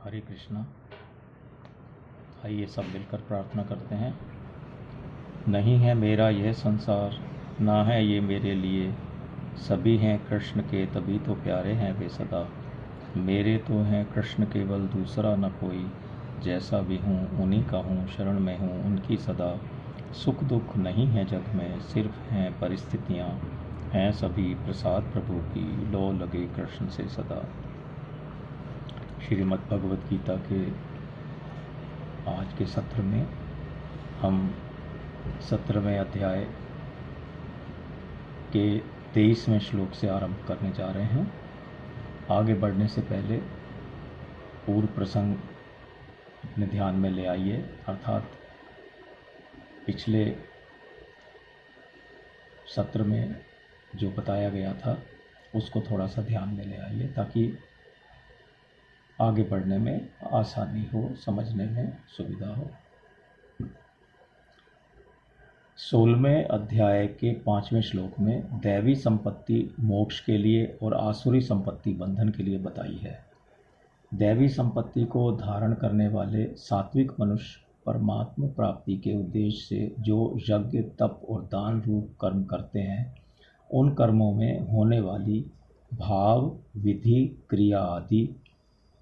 हरे कृष्णा। आइए सब मिलकर प्रार्थना करते हैं। नहीं है मेरा यह संसार, ना है ये मेरे लिए, सभी हैं कृष्ण के तभी तो प्यारे हैं वे सदा। मेरे तो हैं कृष्ण केवल दूसरा न कोई, जैसा भी हूँ उन्हीं का हूँ, शरण में हूँ उनकी सदा। सुख दुख नहीं है जग में, सिर्फ हैं परिस्थितियाँ, हैं सभी प्रसाद प्रभु की, लो लगे कृष्ण से सदा। श्रीमद् भगवद गीता के आज के सत्र में हम 17वें अध्याय के 23वें श्लोक से आरंभ करने जा रहे हैं। आगे बढ़ने से पहले पूर्व प्रसंग अपने ध्यान में ले आइए, अर्थात पिछले सत्र में जो बताया गया था उसको थोड़ा सा ध्यान में ले आइए, ताकि आगे बढ़ने में आसानी हो, समझने में सुविधा हो। 16वें अध्याय के 5वें श्लोक में दैवी संपत्ति मोक्ष के लिए और आसुरी संपत्ति बंधन के लिए बताई है। दैवी संपत्ति को धारण करने वाले सात्विक मनुष्य परमात्मा प्राप्ति के उद्देश्य से जो यज्ञ, तप और दान रूप कर्म करते हैं, उन कर्मों में होने वाली भाव, विधि, क्रिया आदि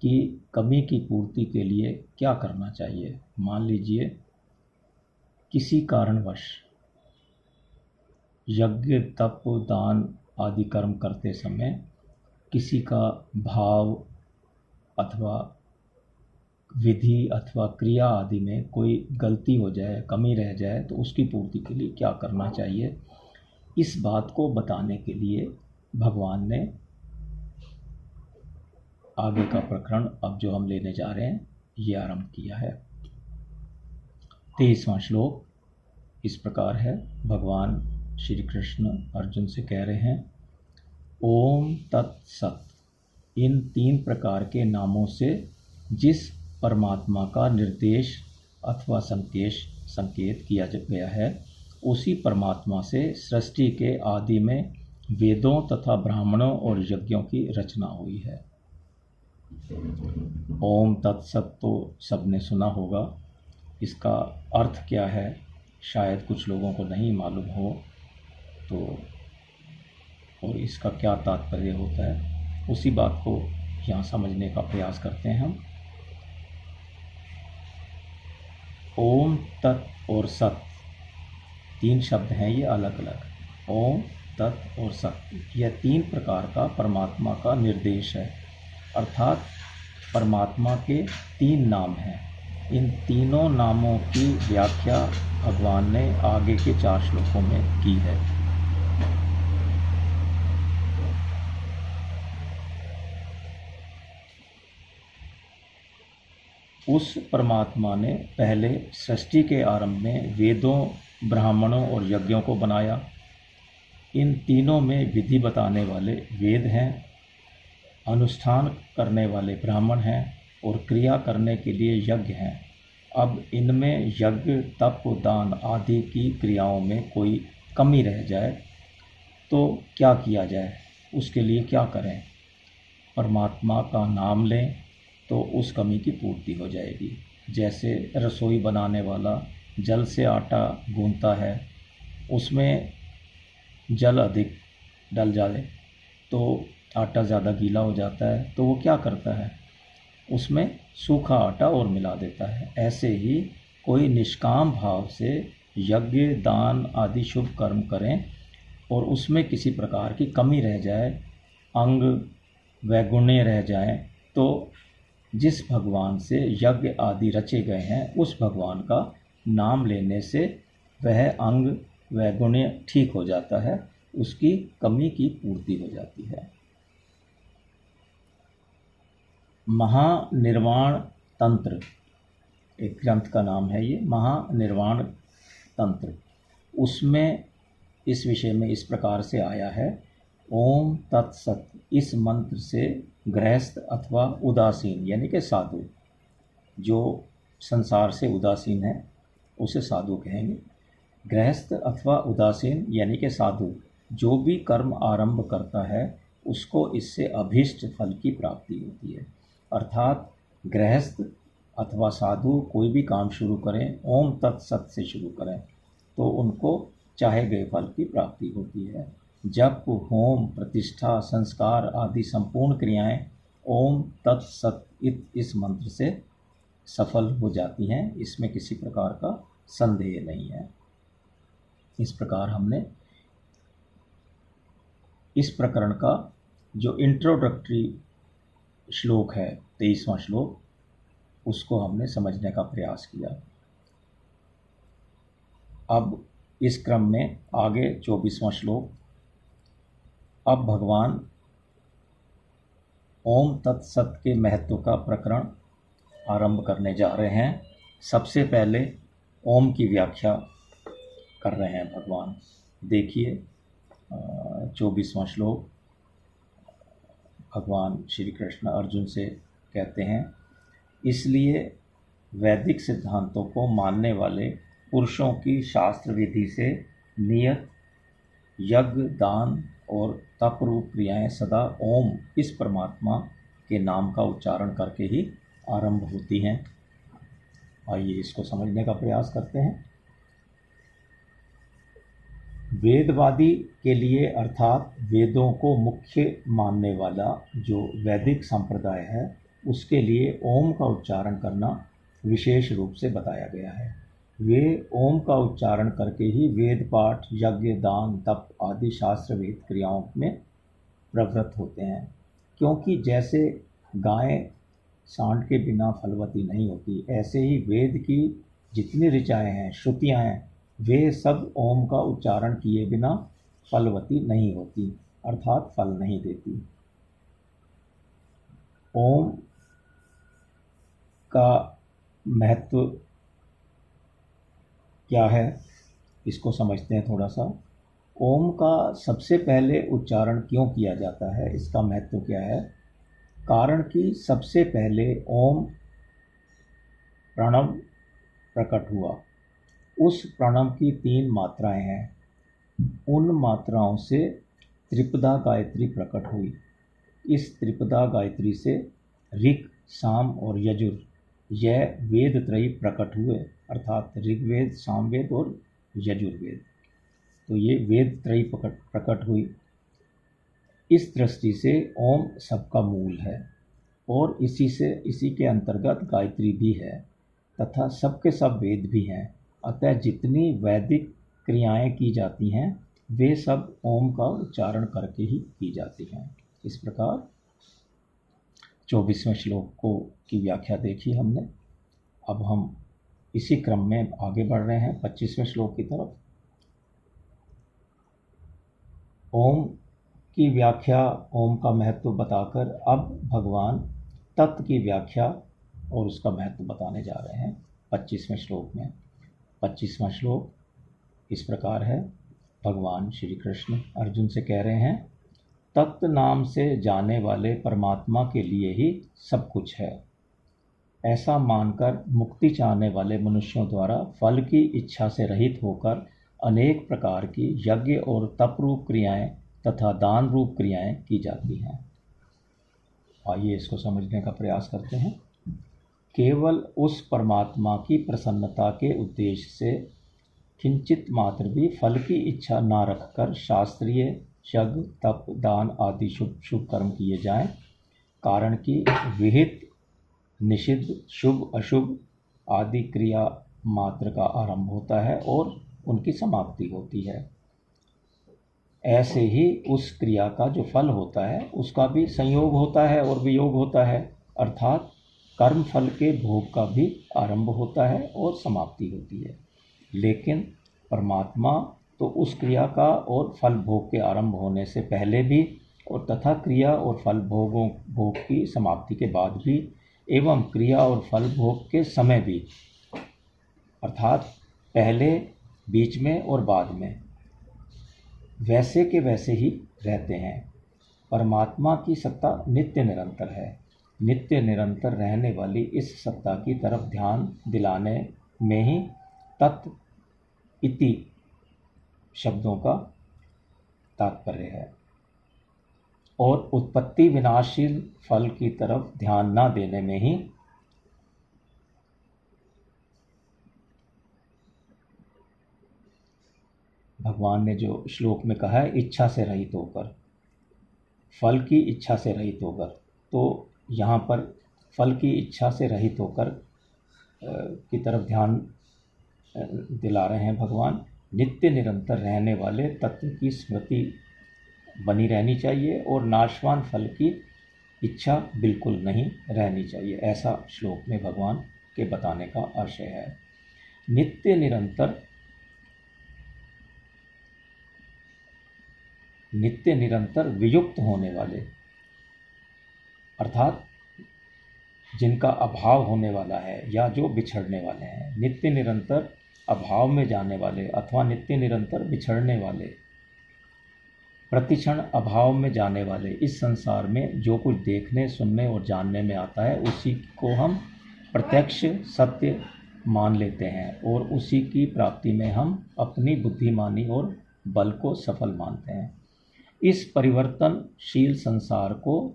की कमी की पूर्ति के लिए क्या करना चाहिए। मान लीजिए किसी कारणवश यज्ञ, तप, दान आदि कर्म करते समय किसी का भाव अथवा विधि अथवा क्रिया आदि में कोई गलती हो जाए, कमी रह जाए, तो उसकी पूर्ति के लिए क्या करना चाहिए। इस बात को बताने के लिए भगवान ने आगे का प्रकरण अब जो हम लेने जा रहे हैं ये आरंभ किया है। 23वां श्लोक इस प्रकार है। भगवान श्री कृष्ण अर्जुन से कह रहे हैं, ओम तत्सत। इन 3 प्रकार के नामों से जिस परमात्मा का निर्देश अथवा संकेत किया गया है, उसी परमात्मा से सृष्टि के आदि में वेदों तथा ब्राह्मणों और यज्ञों की रचना हुई है। ओम तत्सत तो सबने सुना होगा। इसका अर्थ क्या है शायद कुछ लोगों को नहीं मालूम हो, तो और इसका क्या तात्पर्य होता है, उसी बात को यहाँ समझने का प्रयास करते हैं हम। ओम तत् और सत 3 शब्द हैं ये अलग अलग। ओम, तत् और सत, यह 3 प्रकार का परमात्मा का निर्देश है, अर्थात परमात्मा के 3 नाम हैं। इन तीनों नामों की व्याख्या भगवान ने आगे के 4 श्लोकों में की है। उस परमात्मा ने पहले सृष्टि के आरंभ में वेदों, ब्राह्मणों और यज्ञों को बनाया। इन तीनों में विधि बताने वाले वेद हैं, अनुष्ठान करने वाले ब्राह्मण हैं और क्रिया करने के लिए यज्ञ हैं। अब इनमें यज्ञ, तप, दान आदि की क्रियाओं में कोई कमी रह जाए तो क्या किया जाए, उसके लिए क्या करें। परमात्मा का नाम लें तो उस कमी की पूर्ति हो जाएगी। जैसे रसोई बनाने वाला जल से आटा गूंथता है, उसमें जल अधिक डल जाए तो आटा ज़्यादा गीला हो जाता है, तो वो क्या करता है, उसमें सूखा आटा और मिला देता है। ऐसे ही कोई निष्काम भाव से यज्ञ, दान आदि शुभ कर्म करें और उसमें किसी प्रकार की कमी रह जाए, अंग वैगुण्य रह जाए, तो जिस भगवान से यज्ञ आदि रचे गए हैं उस भगवान का नाम लेने से वह अंग वैगुण्य ठीक हो जाता है, उसकी कमी की पूर्ति हो जाती है। महानिर्वाण तंत्र एक ग्रंथ का नाम है ये, महानिर्वाण तंत्र। उसमें इस विषय में इस प्रकार से आया है, ओम तत्सत। इस मंत्र से गृहस्थ अथवा उदासीन यानी कि साधु, जो संसार से उदासीन है उसे साधु कहेंगे। गृहस्थ अथवा उदासीन यानी कि साधु जो भी कर्म आरंभ करता है उसको इससे अभीष्ट फल की प्राप्ति होती है। अर्थात गृहस्थ अथवा साधु कोई भी काम शुरू करें ओम तत्सत से शुरू करें तो उनको चाहे गए फल की प्राप्ति होती है। जप, होम, प्रतिष्ठा, संस्कार आदि संपूर्ण क्रियाएं ओम तत्सत इस मंत्र से सफल हो जाती हैं, इसमें किसी प्रकार का संदेह नहीं है। इस प्रकार हमने इस प्रकरण का जो इंट्रोडक्टरी श्लोक है 23वां श्लोक, उसको हमने समझने का प्रयास किया। अब इस क्रम में आगे 24वां श्लोक, अब भगवान ओम तत्सत के महत्व का प्रकरण आरंभ करने जा रहे हैं। सबसे पहले ओम की व्याख्या कर रहे हैं भगवान। देखिए 24वां श्लोक, भगवान श्री कृष्ण अर्जुन से कहते हैं, इसलिए वैदिक सिद्धांतों को मानने वाले पुरुषों की शास्त्र विधि से नियत यज्ञ, दान और तप रूप क्रियाएं सदा ओम इस परमात्मा के नाम का उच्चारण करके ही आरंभ होती हैं। आइए इसको समझने का प्रयास करते हैं। वेदवादी के लिए अर्थात वेदों को मुख्य मानने वाला जो वैदिक संप्रदाय है, उसके लिए ओम का उच्चारण करना विशेष रूप से बताया गया है। वे ओम का उच्चारण करके ही वेद पाठ, यज्ञ, दान, तप आदि शास्त्र वेद क्रियाओं में प्रवृत्त होते हैं। क्योंकि जैसे गाय सांड के बिना फलवती नहीं होती, ऐसे ही वेद की जितनी ऋचाएँ हैं, श्रुतियाँ हैं, वे सब ओम का उच्चारण किए बिना फलवती नहीं होती, अर्थात फल नहीं देती। ओम का महत्व क्या है, इसको समझते हैं थोड़ा सा। ओम का सबसे पहले उच्चारण क्यों किया जाता है, इसका महत्व क्या है? कारण कि सबसे पहले ओम प्रणव प्रकट हुआ। उस प्रणव की 3 मात्राएं हैं, उन मात्राओं से त्रिपदा गायत्री प्रकट हुई। इस त्रिपदा गायत्री से ऋक्, साम और यजुर यह वेद त्रयी प्रकट हुए, अर्थात ऋग्वेद, सामवेद और यजुर्वेद। तो ये वेद त्रयी प्रकट हुई। इस दृष्टि से ओम सबका मूल है और इसी के अंतर्गत गायत्री भी है तथा सबके सब वेद भी हैं। अतः जितनी वैदिक क्रियाएं की जाती हैं वे सब ओम का उच्चारण करके ही की जाती हैं। इस प्रकार 24वें श्लोक की व्याख्या देखी हमने। अब हम इसी क्रम में आगे बढ़ रहे हैं 25वें श्लोक की तरफ। ओम की व्याख्या, ओम का महत्व बताकर अब भगवान तत्व की व्याख्या और उसका महत्व बताने जा रहे हैं 25वें श्लोक में। 25वां श्लोक इस प्रकार है। भगवान श्री कृष्ण अर्जुन से कह रहे हैं, तत्व नाम से जाने वाले परमात्मा के लिए ही सब कुछ है। ऐसा मानकर मुक्ति चाहने वाले मनुष्यों द्वारा फल की इच्छा से रहित होकर अनेक प्रकार की यज्ञ और तप रूप क्रियाएं तथा दान रूप क्रियाएं की जाती हैं। आइए इसको समझने का प्रयास करते हैं। केवल उस परमात्मा की प्रसन्नता के उद्देश्य से किंचित मात्र भी फल की इच्छा न रखकर शास्त्रीय यज्ञ, तप, दान आदि शुभ शुभ कर्म किए जाएं। कारण कि विहित, निषिद्ध, शुभ, अशुभ आदि क्रिया मात्र का आरंभ होता है और उनकी समाप्ति होती है। ऐसे ही उस क्रिया का जो फल होता है उसका भी संयोग होता है और वियोग होता है, अर्थात कर्म फल के भोग का भी आरंभ होता है और समाप्ति होती है। लेकिन परमात्मा तो उस क्रिया का और फल भोग के आरंभ होने से पहले भी और तथा क्रिया और फल भोग की समाप्ति के बाद भी एवं क्रिया और फल भोग के समय भी, अर्थात पहले, बीच में और बाद में, वैसे के वैसे ही रहते हैं। परमात्मा की सत्ता नित्य निरंतर है। नित्य निरंतर रहने वाली इस सत्ता की तरफ ध्यान दिलाने में ही तत् इति शब्दों का तात्पर्य है और उत्पत्ति विनाशील फल की तरफ ध्यान न देने में ही भगवान ने जो श्लोक में कहा है, इच्छा से रहित होकर, फल की इच्छा से रहित होकर, तो यहाँ पर फल की इच्छा से रहित होकर की तरफ ध्यान दिला रहे हैं भगवान। नित्य निरंतर रहने वाले तत्व की स्मृति बनी रहनी चाहिए और नाशवान फल की इच्छा बिल्कुल नहीं रहनी चाहिए, ऐसा श्लोक में भगवान के बताने का आशय है। नित्य निरंतर वियुक्त होने वाले, अर्थात जिनका अभाव होने वाला है या जो बिछड़ने वाले हैं, नित्य निरंतर अभाव में जाने वाले अथवा नित्य निरंतर बिछड़ने वाले, प्रतिक्षण अभाव में जाने वाले, इस संसार में जो कुछ देखने, सुनने और जानने में आता है उसी को हम प्रत्यक्ष सत्य मान लेते हैं और उसी की प्राप्ति में हम अपनी बुद्धिमानी और बल को सफल मानते हैं। इस परिवर्तनशील संसार को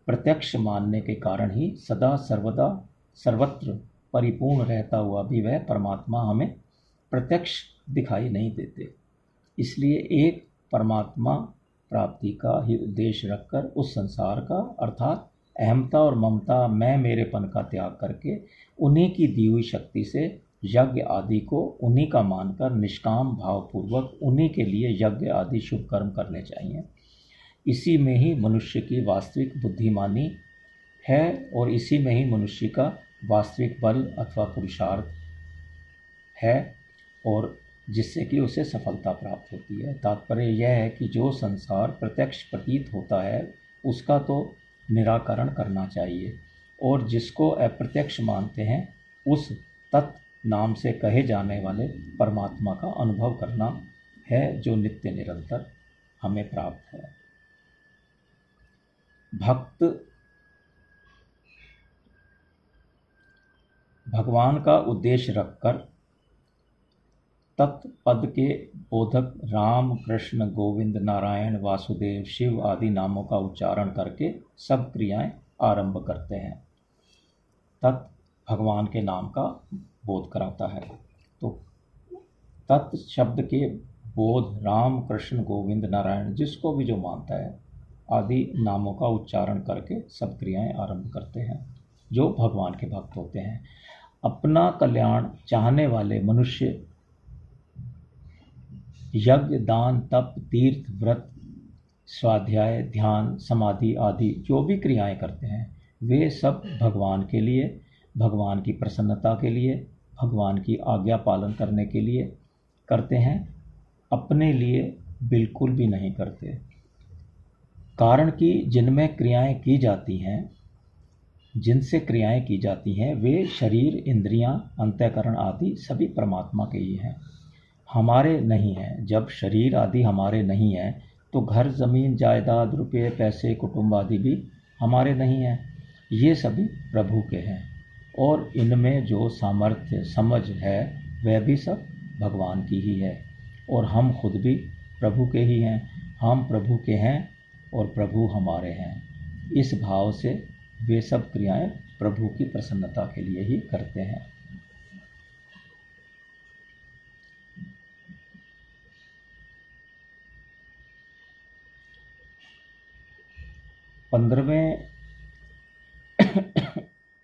प्रत्यक्ष मानने के कारण ही सदा सर्वदा सर्वत्र परिपूर्ण रहता हुआ भी वह परमात्मा हमें प्रत्यक्ष दिखाई नहीं देते। इसलिए एक परमात्मा प्राप्ति का ही उद्देश्य रखकर उस संसार का, अर्थात अहमता और ममता, मैं मेरेपन का त्याग करके उन्हीं की दी हुई शक्ति से यज्ञ आदि को उन्हीं का मानकर निष्काम भावपूर्वक उन्हीं के लिए यज्ञ आदि शुभ कर्म करने चाहिए। इसी में ही मनुष्य की वास्तविक बुद्धिमानी है और इसी में ही मनुष्य का वास्तविक बल अथवा पुरुषार्थ है और जिससे कि उसे सफलता प्राप्त होती है। तात्पर्य यह है कि जो संसार प्रत्यक्ष प्रतीत होता है उसका तो निराकरण करना चाहिए और जिसको अप्रत्यक्ष मानते हैं उस तत्व नाम से कहे जाने वाले परमात्मा का अनुभव करना है जो नित्य निरंतर हमें प्राप्त है। भक्त भगवान का उद्देश्य रखकर तत्पद के बोधक राम, कृष्ण, गोविंद, नारायण, वासुदेव, शिव आदि नामों का उच्चारण करके सब क्रियाएं आरंभ करते हैं। तत् भगवान के नाम का बोध कराता है। तो तत् शब्द के बोध राम, कृष्ण, गोविंद, नारायण, जिसको भी जो मानता है आदि नामों का उच्चारण करके सब क्रियाएं आरंभ करते हैं जो भगवान के भक्त होते हैं। अपना कल्याण चाहने वाले मनुष्य यज्ञ, दान, तप, तीर्थ, व्रत, स्वाध्याय, ध्यान, समाधि आदि जो भी क्रियाएं करते हैं वे सब भगवान के लिए, भगवान की प्रसन्नता के लिए, भगवान की आज्ञा पालन करने के लिए करते हैं, अपने लिए बिल्कुल भी नहीं करते। कारण कि जिनमें क्रियाएं की जाती हैं, जिनसे क्रियाएं की जाती हैं वे शरीर, इंद्रियां, अंतःकरण आदि सभी परमात्मा के ही हैं, हमारे नहीं हैं। जब शरीर आदि हमारे नहीं हैं तो घर, ज़मीन, जायदाद, रुपये, पैसे, कुटुंब आदि भी हमारे नहीं हैं, ये सभी प्रभु के हैं और इनमें जो सामर्थ्य, समझ है वह भी सब भगवान की ही है और हम खुद भी प्रभु के ही हैं। हम प्रभु के हैं और प्रभु हमारे हैं। इस भाव से वे सब क्रियाएं प्रभु की प्रसन्नता के लिए ही करते हैं। पंद्रहवें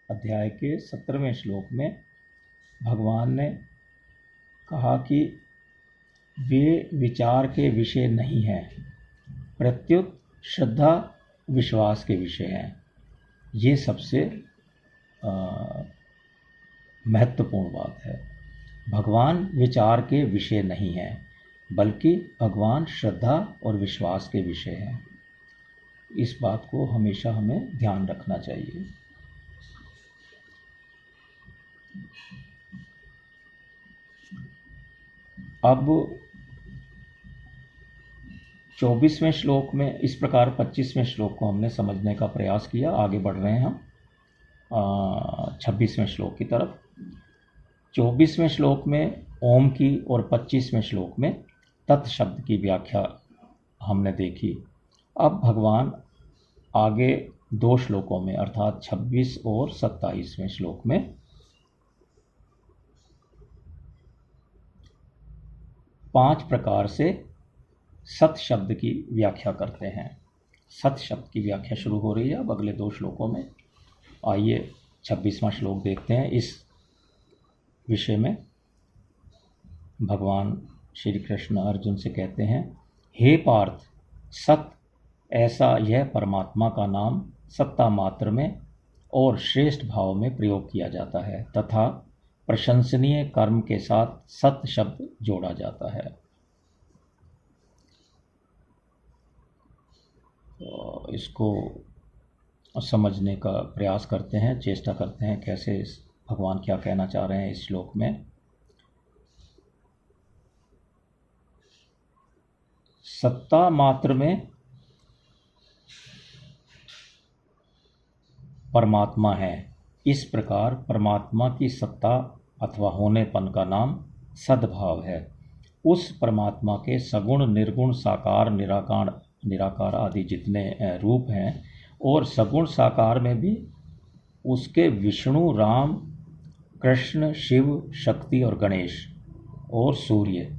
अध्याय के 17वें श्लोक में भगवान ने कहा कि वे विचार के विषय नहीं हैं, प्रत्युत श्रद्धा विश्वास के विषय हैं। ये सबसे महत्वपूर्ण बात है। भगवान विचार के विषय नहीं हैं बल्कि भगवान श्रद्धा और विश्वास के विषय हैं। इस बात को हमेशा हमें ध्यान रखना चाहिए। अब 24वें श्लोक में इस प्रकार 25वें श्लोक को हमने समझने का प्रयास किया। आगे बढ़ रहे हैं हम 26वें श्लोक की तरफ। 24वें श्लोक में ओम की और 25वें श्लोक में तत् शब्द की व्याख्या हमने देखी। अब भगवान आगे दो श्लोकों में अर्थात 26 और 27वें श्लोक में 5 प्रकार से सत शब्द की व्याख्या करते हैं। सत शब्द की व्याख्या शुरू हो रही है अब अगले 2 श्लोकों में। आइए 26वां श्लोक देखते हैं। इस विषय में भगवान श्री कृष्ण अर्जुन से कहते हैं, हे पार्थ, सत ऐसा यह परमात्मा का नाम सत्ता मात्र में और श्रेष्ठ भाव में प्रयोग किया जाता है तथा प्रशंसनीय कर्म के साथ सत शब्द जोड़ा जाता है। तो इसको समझने का प्रयास करते हैं, चेष्टा करते हैं कैसे भगवान क्या कहना चाह रहे हैं इस श्लोक में। सत्ता मात्र में परमात्मा है, इस प्रकार परमात्मा की सत्ता अथवा होनेपन का नाम सद्भाव है। उस परमात्मा के सगुण, निर्गुण, साकार, निराकार आदि जितने रूप हैं और सगुण साकार में भी उसके विष्णु, राम, कृष्ण, शिव, शक्ति और गणेश और सूर्य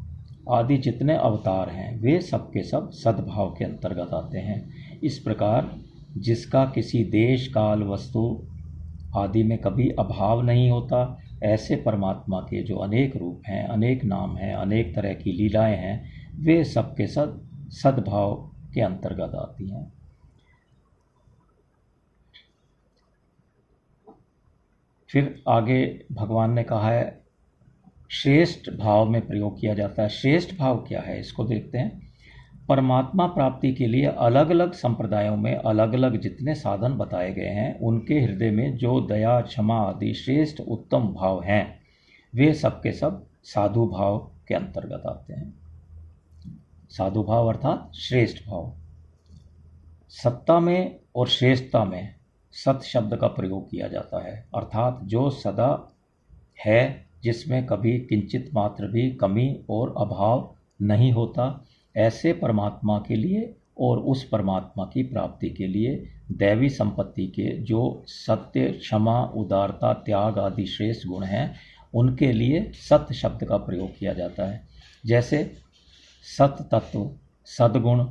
आदि जितने अवतार हैं वे सब के सब सद्भाव के अंतर्गत आते हैं। इस प्रकार जिसका किसी देश, काल, वस्तु आदि में कभी अभाव नहीं होता, ऐसे परमात्मा के जो अनेक रूप हैं, अनेक नाम हैं, अनेक तरह की लीलाएं हैं, वे सब के सब सद्भाव के अंतर्गत आती हैं। फिर आगे भगवान ने कहा है श्रेष्ठ भाव में प्रयोग किया जाता है। श्रेष्ठ भाव क्या है इसको देखते हैं। परमात्मा प्राप्ति के लिए अलग अलग संप्रदायों में अलग अलग जितने साधन बताए गए हैं, उनके हृदय में जो दया, क्षमा आदि श्रेष्ठ उत्तम भाव हैं, वे सब के सब साधु भाव के अंतर्गत आते हैं। साधु भाव अर्थात श्रेष्ठ भाव। सत्ता में और श्रेष्ठता में सत शब्द का प्रयोग किया जाता है, अर्थात जो सदा है, जिसमें कभी किंचित मात्र भी कमी और अभाव नहीं होता, ऐसे परमात्मा के लिए और उस परमात्मा की प्राप्ति के लिए दैवी संपत्ति के जो सत्य, क्षमा, उदारता, त्याग आदि श्रेष्ठ गुण हैं, उनके लिए सत शब्द का प्रयोग किया जाता है। जैसे सत तत्व, सद्गुण,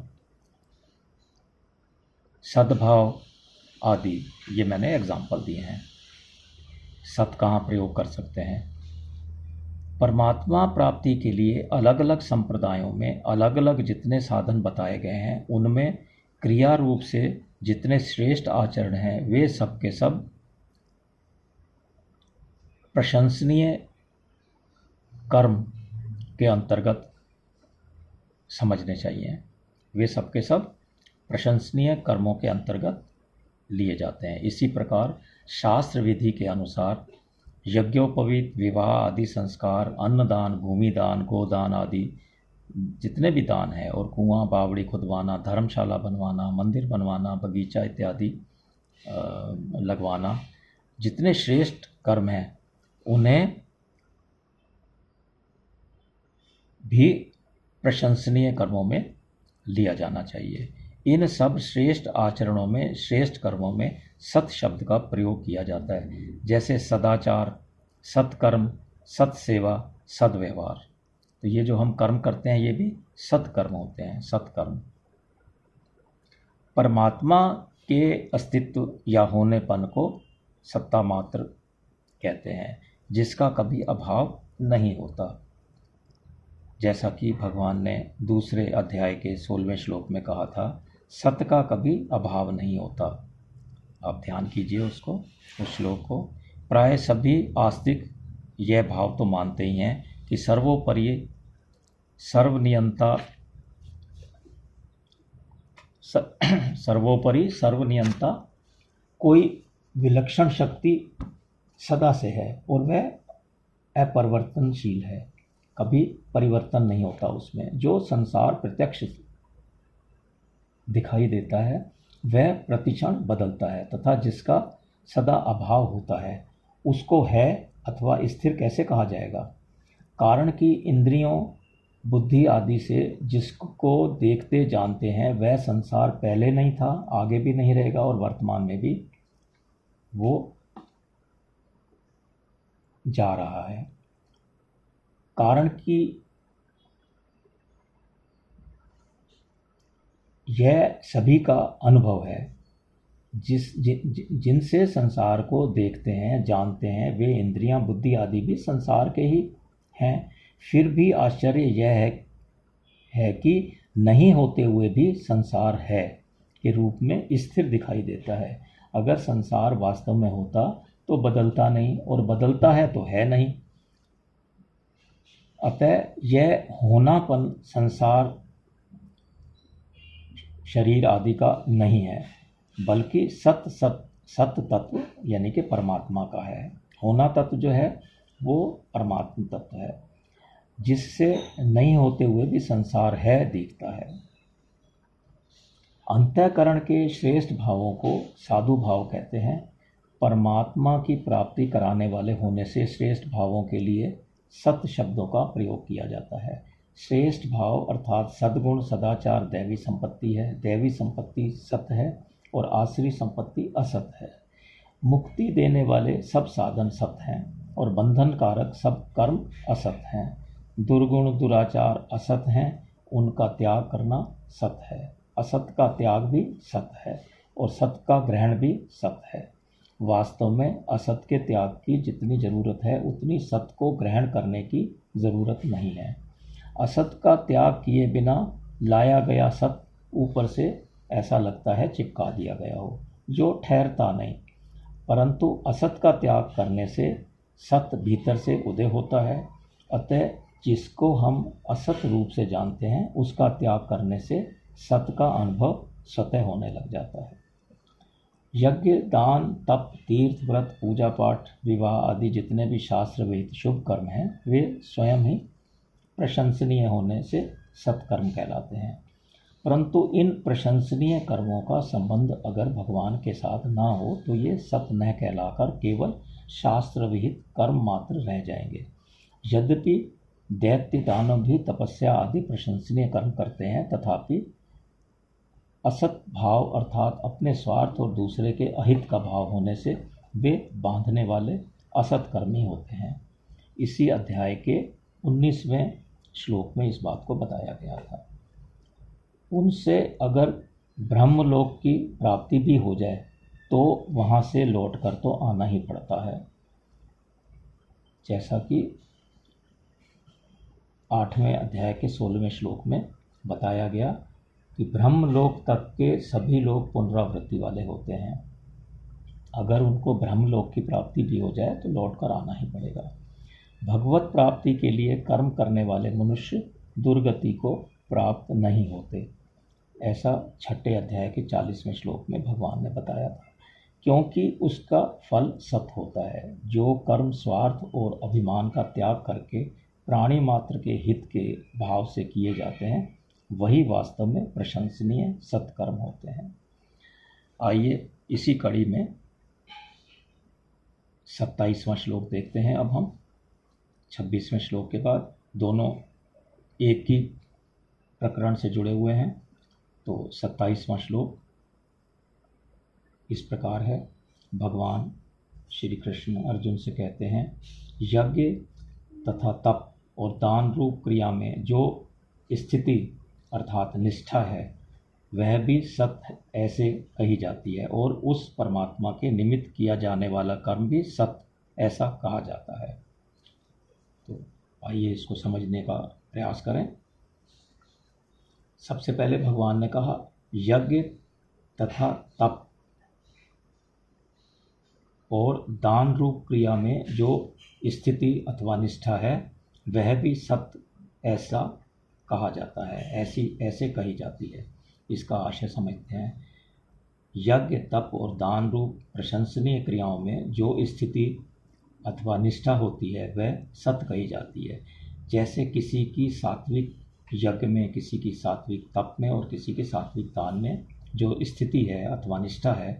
सद्भाव आदि, ये मैंने एग्जाम्पल दिए हैं। सत कहाँ प्रयोग कर सकते हैं? परमात्मा प्राप्ति के लिए अलग अलग संप्रदायों में अलग अलग जितने साधन बताए गए हैं, उनमें क्रिया रूप से जितने श्रेष्ठ आचरण हैं, वे सब के सब प्रशंसनीय कर्म के अंतर्गत समझने चाहिए। वे सब के सब प्रशंसनीय कर्मों के अंतर्गत लिए जाते हैं। इसी प्रकार शास्त्र विधि के अनुसार यज्ञोपवीत, विवाह आदि संस्कार, अन्नदान, भूमिदान, गोदान आदि जितने भी दान हैं, और कुआं, बावड़ी खुदवाना, धर्मशाला बनवाना, मंदिर बनवाना, बगीचा इत्यादि लगवाना, जितने श्रेष्ठ कर्म हैं, उन्हें भी प्रशंसनीय कर्मों में लिया जाना चाहिए। इन सब श्रेष्ठ आचरणों में, श्रेष्ठ कर्मों में सत शब्द का प्रयोग किया जाता है। जैसे सदाचार, सत्कर्म, सत्सेवा, सद्व्यवहार। तो ये जो हम कर्म करते हैं, ये भी सत्कर्म होते हैं, सत्कर्म। परमात्मा के अस्तित्व या होनेपन को सत्ता मात्र कहते हैं, जिसका कभी अभाव नहीं होता। जैसा कि भगवान ने दूसरे अध्याय के 16वें श्लोक में कहा था, सत्य का कभी अभाव नहीं होता। आप ध्यान कीजिए उसको, उस श्लोक को। प्राय सभी आस्तिक यह भाव तो मानते ही हैं कि सर्वोपरि, सर्वनियंता कोई विलक्षण शक्ति सदा से है और वह अपरिवर्तनशील है, कभी परिवर्तन नहीं होता उसमें। जो संसार प्रत्यक्ष दिखाई देता है वह प्रतिक्षण बदलता है, तथा जिसका सदा अभाव होता है उसको है अथवा स्थिर कैसे कहा जाएगा? कारण कि इंद्रियों, बुद्धि आदि से जिसको देखते जानते हैं, वह संसार पहले नहीं था, आगे भी नहीं रहेगा और वर्तमान में भी वो जा रहा है। कारण की यह सभी का अनुभव है। जिनसे संसार को देखते हैं, जानते हैं, वे इंद्रियां, बुद्धि आदि भी संसार के ही हैं। फिर भी आश्चर्य यह है कि नहीं होते हुए भी संसार है के रूप में स्थिर दिखाई देता है। अगर संसार वास्तव में होता तो बदलता नहीं, और बदलता है तो है नहीं। अतः यह होनापन संसार, शरीर आदि का नहीं है, बल्कि सत तत्व यानी कि परमात्मा का है। होना तत्व जो है वो परमात्मा तत्व है, जिससे नहीं होते हुए भी संसार है दिखता है। अंतःकरण के श्रेष्ठ भावों को साधु भाव कहते हैं। परमात्मा की प्राप्ति कराने वाले होने से श्रेष्ठ भावों के लिए सत शब्दों का प्रयोग किया जाता है। श्रेष्ठ भाव अर्थात सद्गुण, सदाचार दैवी संपत्ति है। दैवी संपत्ति सत है और आसुरी संपत्ति असत है। मुक्ति देने वाले सब साधन सत हैं और बंधन कारक सब कर्म असत हैं। दुर्गुण, दुराचार असत हैं, उनका त्याग करना सत है। असत का त्याग भी सत है और सत का ग्रहण भी सत है। वास्तव में असत के त्याग की जितनी ज़रूरत है उतनी सत को ग्रहण करने की ज़रूरत नहीं है। असत का त्याग किए बिना लाया गया सत ऊपर से ऐसा लगता है चिपका दिया गया हो, जो ठहरता नहीं, परंतु असत का त्याग करने से सत भीतर से उदय होता है। अतः जिसको हम असत रूप से जानते हैं उसका त्याग करने से सत का अनुभव स्वतः होने लग जाता है। यज्ञ, दान, तप, तीर्थ, व्रत, पूजा पाठ, विवाह आदि जितने भी शास्त्र विहित शुभ कर्म हैं वे स्वयं ही प्रशंसनीय होने से सत्कर्म कहलाते हैं। परंतु इन प्रशंसनीय कर्मों का संबंध अगर भगवान के साथ ना हो तो ये सत न कहलाकर केवल शास्त्र विहित कर्म मात्र रह जाएंगे। यद्यपि दैत्य दानव भी तपस्या आदि प्रशंसनीय कर्म करते हैं, तथापि असत भाव अर्थात अपने स्वार्थ और दूसरे के अहित का भाव होने से वे बांधने वाले असत कर्मी होते हैं। इसी अध्याय के 19वें श्लोक में इस बात को बताया गया था। उनसे अगर ब्रह्मलोक की प्राप्ति भी हो जाए तो वहाँ से लौटकर तो आना ही पड़ता है, जैसा कि 8वें अध्याय के 16वें श्लोक में बताया गया कि ब्रह्मलोक तक के सभी लोग पुनरावृत्ति वाले होते हैं। अगर उनको ब्रह्मलोक की प्राप्ति भी हो जाए तो लौट कर आना ही पड़ेगा। भगवत प्राप्ति के लिए कर्म करने वाले मनुष्य दुर्गति को प्राप्त नहीं होते, ऐसा 6ठे अध्याय के 40वें श्लोक में भगवान ने बताया था, क्योंकि उसका फल सत होता है। जो कर्म स्वार्थ और अभिमान का त्याग करके प्राणी मात्र के हित के भाव से किए जाते हैं वही वास्तव में प्रशंसनीय सत्कर्म होते हैं। आइए इसी कड़ी में 27वां श्लोक देखते हैं। अब हम 26वें श्लोक के बाद, दोनों एक ही प्रकरण से जुड़े हुए हैं। तो 27वां श्लोक इस प्रकार है। भगवान श्री कृष्ण अर्जुन से कहते हैं, यज्ञ तथा तप और दान रूप क्रिया में जो स्थिति अर्थात निष्ठा है वह भी सत ऐसे कही जाती है, और उस परमात्मा के निमित्त किया जाने वाला कर्म भी सत ऐसा कहा जाता है। तो आइए इसको समझने का प्रयास करें। सबसे पहले भगवान ने कहा यज्ञ तथा तप और दान रूप क्रिया में जो स्थिति अथवा निष्ठा है वह भी सत्य ऐसा कहा जाता है, ऐसे कही जाती है। इसका आशय समझते हैं। यज्ञ, तप और दान रूप प्रशंसनीय क्रियाओं में जो स्थिति अथवा निष्ठा होती है वह सत्य कही जाती है। जैसे किसी की सात्विक यज्ञ में, किसी की सात्विक तप में और किसी के सात्विक दान में जो स्थिति है अथवा निष्ठा है,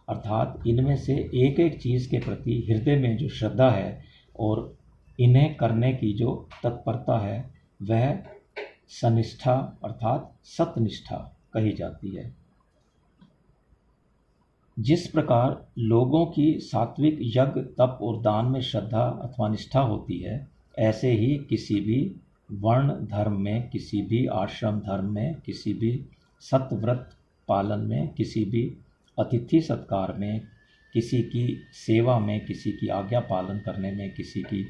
अर्थात इनमें से एक एक चीज़ के प्रति हृदय में जो श्रद्धा है और इन्हें करने की जो तत्परता है वह सनिष्ठा अर्थात सतनिष्ठा कही जाती है। जिस प्रकार लोगों की सात्विक यज्ञ, तप और दान में श्रद्धा अथवा निष्ठा होती है, ऐसे ही किसी भी वर्ण धर्म में, किसी भी आश्रम धर्म में, किसी भी सतव्रत पालन में, किसी भी अतिथि सत्कार में, किसी की सेवा में, किसी की आज्ञा पालन करने में, किसी की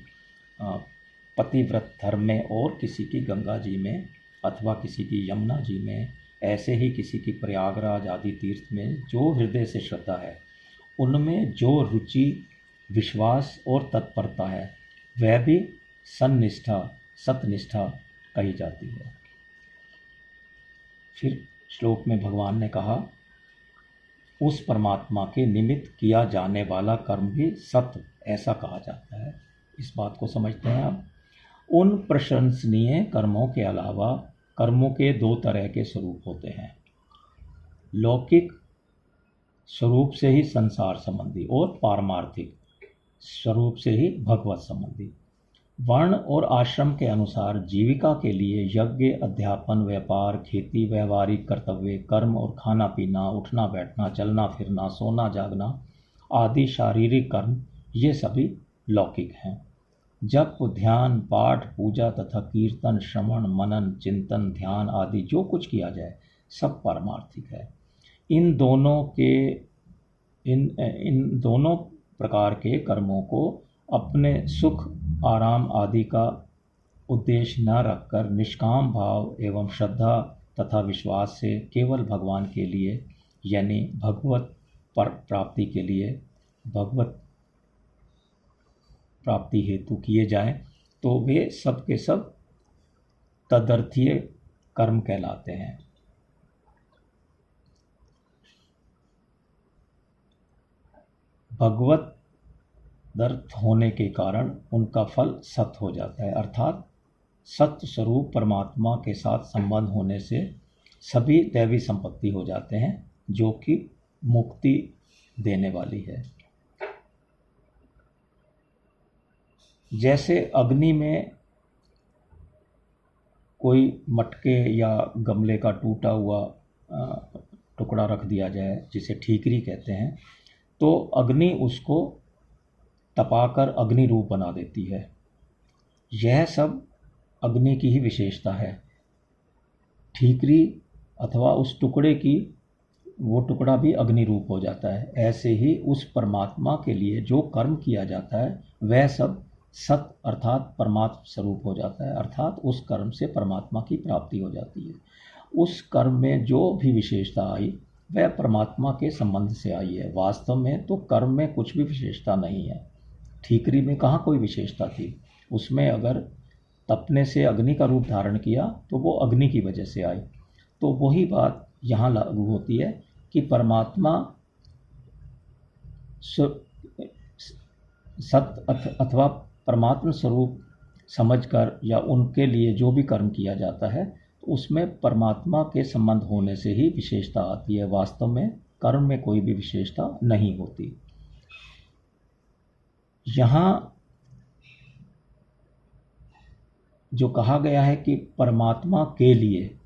पतिव्रत धर्म में, और किसी की गंगा जी में अथवा किसी की यमुना जी में, ऐसे ही किसी की प्रयागराज आदि तीर्थ में जो हृदय से श्रद्धा है, उनमें जो रुचि, विश्वास और तत्परता है, वह भी सन्निष्ठा, सतनिष्ठा कही जाती है। फिर श्लोक में भगवान ने कहा, उस परमात्मा के निमित्त किया जाने वाला कर्म भी सत, ऐसा कहा जाता है। इस बात को समझते हैं आप। उन प्रशंसनीय कर्मों के अलावा कर्मों के दो तरह के स्वरूप होते हैं, लौकिक स्वरूप से ही संसार संबंधी और पारमार्थिक स्वरूप से ही भगवत संबंधी। वर्ण और आश्रम के अनुसार जीविका के लिए यज्ञ, अध्यापन, व्यापार, खेती, व्यवहारिक कर्तव्य, कर्म और खाना पीना, उठना बैठना, चलना फिरना, सोना जागना आदि शारीरिक कर्म, ये सभी लौकिक हैं। जप, ध्यान, पाठ, पूजा तथा कीर्तन, श्रवण, मनन, चिंतन, ध्यान आदि जो कुछ किया जाए सब पारमार्थिक है। इन दोनों प्रकार के कर्मों को अपने सुख, आराम आदि का उद्देश्य न रखकर निष्काम भाव एवं श्रद्धा तथा विश्वास से केवल भगवान के लिए, यानी भगवत प्राप्ति के लिए, भगवत प्राप्ति हेतु किए जाएं, तो वे सब के सब तदर्थीय कर्म कहलाते हैं। भगवत दर्थ होने के कारण उनका फल सत हो जाता है, अर्थात सत्य स्वरूप परमात्मा के साथ संबंध होने से सभी दैवी संपत्ति हो जाते हैं, जो कि मुक्ति देने वाली है। जैसे अग्नि में कोई मटके या गमले का टूटा हुआ टुकड़ा रख दिया जाए, जिसे ठीकरी कहते हैं, तो अग्नि उसको तपाकर अग्नि रूप बना देती है। यह सब अग्नि की ही विशेषता है। ठीकरी अथवा उस टुकड़े की, वो टुकड़ा भी अग्नि रूप हो जाता है। ऐसे ही उस परमात्मा के लिए जो कर्म किया जाता है वह सब सत अर्थात परमात्मा स्वरूप हो जाता है, अर्थात उस कर्म से परमात्मा की प्राप्ति हो जाती है। उस कर्म में जो भी विशेषता आई वह परमात्मा के संबंध से आई है। वास्तव में तो कर्म में कुछ भी विशेषता नहीं है। ठीकरी में कहाँ कोई विशेषता थी? उसमें अगर तपने से अग्नि का रूप धारण किया तो वो अग्नि की वजह से आई। तो वही बात यहाँ लागू होती है कि परमात्मा सत अथवा परमात्मा स्वरूप समझकर या उनके लिए जो भी कर्म किया जाता है तो उसमें परमात्मा के संबंध होने से ही विशेषता आती है। वास्तव में कर्म में कोई भी विशेषता नहीं होती। यहाँ जो कहा गया है कि परमात्मा के लिए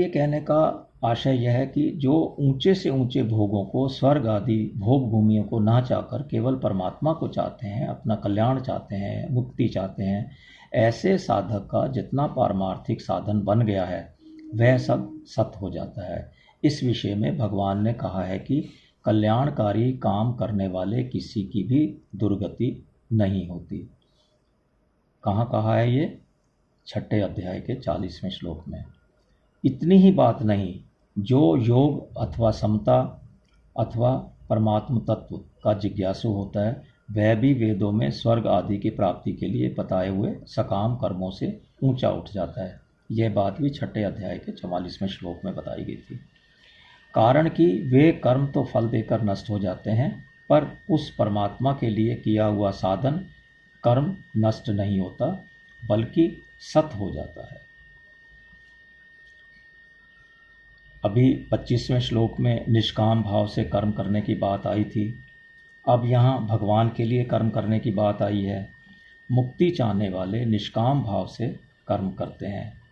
कहने का आशय यह है कि जो ऊंचे से ऊंचे भोगों को, स्वर्ग आदि भोग भूमियों को ना चाहकर केवल परमात्मा को चाहते हैं, अपना कल्याण चाहते हैं, मुक्ति चाहते हैं, ऐसे साधक का जितना पारमार्थिक साधन बन गया है वह सब सत हो जाता है। इस विषय में भगवान ने कहा है कि कल्याणकारी काम करने वाले किसी की भी दुर्गति नहीं होती। कहाँ कहा है ये? 6 अध्याय के 40वें श्लोक में। इतनी ही बात नहीं, जो योग अथवा समता अथवा परमात्म तत्व का जिज्ञासु होता है वह भी वेदों में स्वर्ग आदि की प्राप्ति के लिए बताए हुए सकाम कर्मों से ऊंचा उठ जाता है। यह बात भी 6 अध्याय के 44वें श्लोक में बताई गई थी। कारण कि वे कर्म तो फल देकर नष्ट हो जाते हैं, पर उस परमात्मा के लिए किया हुआ साधन कर्म नष्ट नहीं होता बल्कि सत हो जाता है। अभी 25वें श्लोक में निष्काम भाव से कर्म करने की बात आई थी। अब यहाँ भगवान के लिए कर्म करने की बात आई है। मुक्ति चाहने वाले निष्काम भाव से कर्म करते हैं,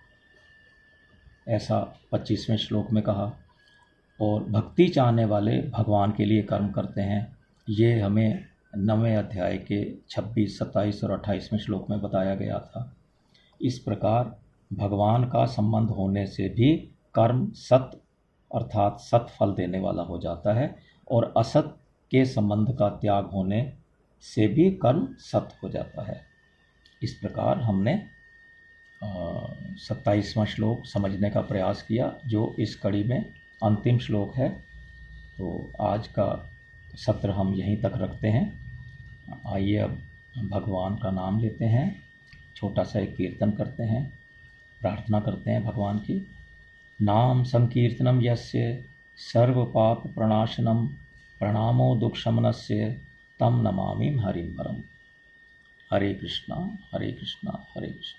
ऐसा 25वें श्लोक में कहा। और भक्ति चाहने वाले भगवान के लिए कर्म करते हैं, ये हमें 9वें अध्याय के 26, 27 और 28वें श्लोक में बताया गया था। इस प्रकार भगवान का संबंध होने से भी कर्म सत अर्थात सत फल देने वाला हो जाता है, और असत के संबंध का त्याग होने से भी कर्म सत हो जाता है। इस प्रकार हमने 27वां श्लोक समझने का प्रयास किया, जो इस कड़ी में अंतिम श्लोक है। तो आज का सत्र हम यहीं तक रखते हैं। आइए अब भगवान का नाम लेते हैं, छोटा सा एक कीर्तन करते हैं, प्रार्थना करते हैं भगवान की। नाम संकीर्तनम यस्य सर्व पाप प्रणाशनम प्रणामो दुःखशमनस्य तम नमामि हरिं परम। हरे कृष्णा हरे कृष्णा हरे कृष्णा।